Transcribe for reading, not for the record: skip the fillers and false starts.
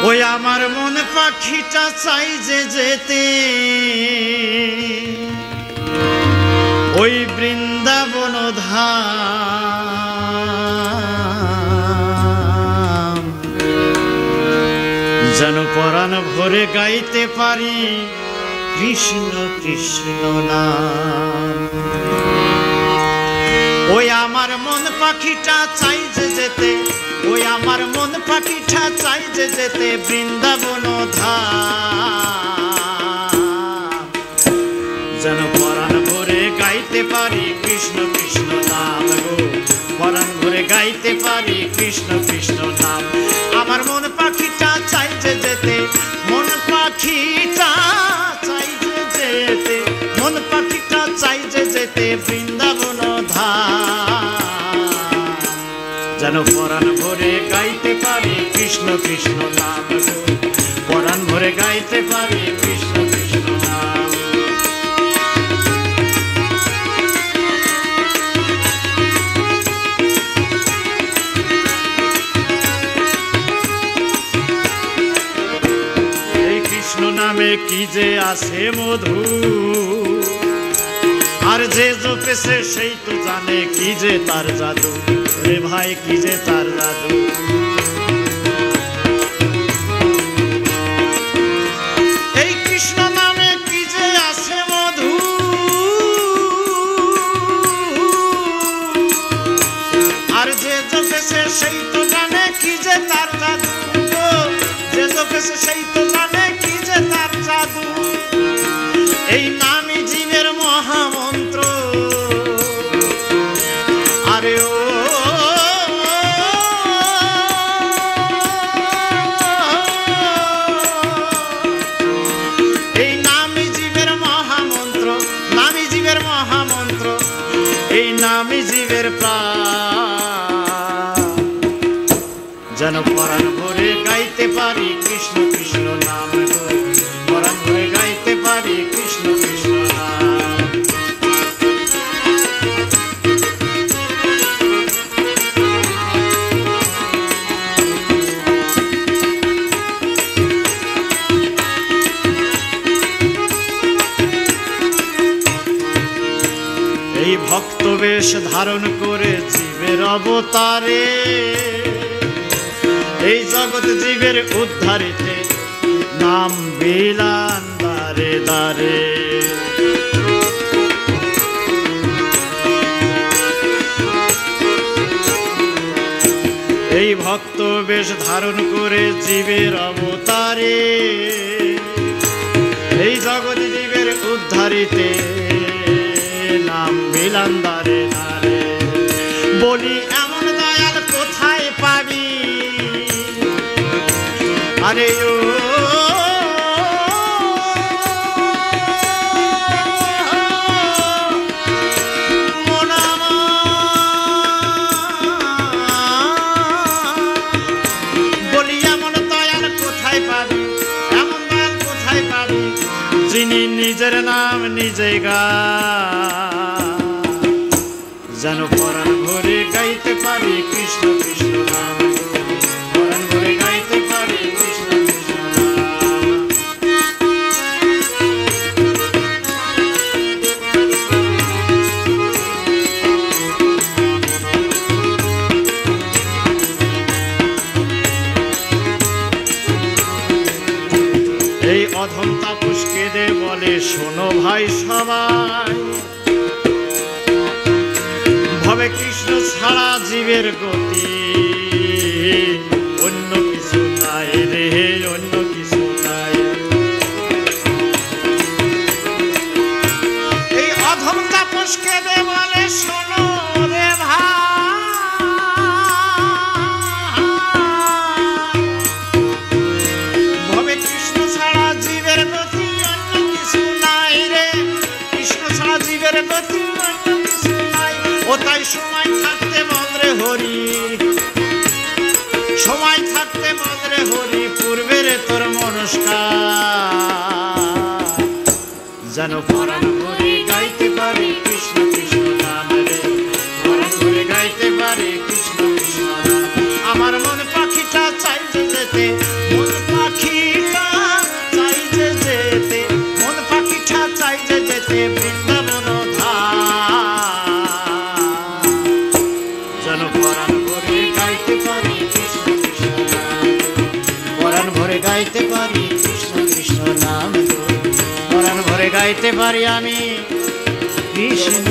ওই আমার মন পাখিটা চাই যে যেতে ওই বৃন্দাবন ধাম, যেন পরাণ ভরে গাইতে পারি কৃষ্ণ কৃষ্ণ নাম। ওই আমার মন পাখিটা চাই যে যেতে, ওই আমার মন পাখিটা চাই যে যেতে বৃন্দাবন ধাম, যেন পরাণ ভরে গাইতে পারি কৃষ্ণ কৃষ্ণ নাম গো, পরাণ ভরে গাইতে পারি কৃষ্ণ কৃষ্ণ নাম। আমার মন পাখিটা চাই যে যেতে, মন পাখিটা চাই যে যেতে, মন পাখিটা চাই যে যেতে বৃন্দাবন ধাম, যেন পরাণ ভরে গাইতে পারি কৃষ্ণ কৃষ্ণ নাম গো, পরাণ ভরে গাইতে পারি কৃষ্ণ কৃষ্ণ নাম। এই কৃষ্ণ নামে কি যে আছে মধু, আর যে জপেছে সেই তো জানে কি যে তার জাদু, রে ভাই কি যে তার জাদু। এই কৃষ্ণ নামে কি যে আছে মধু, আর যে জপেছে সেই তো জানে কি যে তার জাদু, যে জপেছে সেই তো জানে কি যে তার জাদু। এই নামই জীবের মহামন্ত্র, আরে ও এই নামই জীবের মহামন্ত্র, নামই জীবের মহামন্ত্র, এই নামই জীবের প্রাণ, যেন পরাণ ভরে গাইতে পারি কৃষ্ণ কৃষ্ণ নাম গো, পরাণ ভরে গাইতে পারি কৃষ্ণ কৃষ্ণ নাম। এই ভক্ত বেশ ধারণ করে জীবের অবতারে, এই জগৎ জীবের উদ্ধারিতে নাম বিলান দারে দারে। এই ভক্ত বেশ ধারণ করে জীবের অবতারে, এই জগৎ জীবের উদ্ধারিতে নাম বিলান দারে দারে। বলি এমন দয়াল কোথায় পাবি, আরে ও বলি এমন দয়াল কোথায় পাবি, এমন দয়াল কোথায় পাবি, যিনি নিজের নাম নিজে গায়, যেন পরাণ ভরে গাইতে পারি কৃষ্ণ কৃষ্ণ নাম, পরাণ ভরে গাইতে পারি কৃষ্ণ কৃষ্ণ নাম। এই অধম তাপস কেঁদে বলে শোনো ভাই সবাই, ভবে কৃষ্ণ ছাড়া জীবের গতি অন্য কিছু নাই রে, অন্য কিছু নাই। এই অধম তাপস কেঁদে বলে শোনো রে ভাই, ভবে কৃষ্ণ ছাড়া জীবের গতি অন্য কিছু নাই রে, কৃষ্ণ ছাড়া জীবের গতি অন্য কিছু নাই। ও তাই সময় থাকতে বলরে হরি, সময় থাকতে বলরে হরি, পূর্বের তোর মনস্কার, যেন পরাণ ভরে গাইতে পারি কৃষ্ণ কৃষ্ণ নাম রে, পরাণ ভরে গাইতে পারি কৃষ্ণ কৃষ্ণ নাম। আমার মন পাখিটা চাই যে যেতে, মন ভরে গাইতে পারি কৃষ্ণ কৃষ্ণ নাম পরাণ ভরে গাইতে পারি কৃষ্ণ কৃষ্ণ নাম পরাণ ভরে গাইতে পারি আমি কৃষ্ণ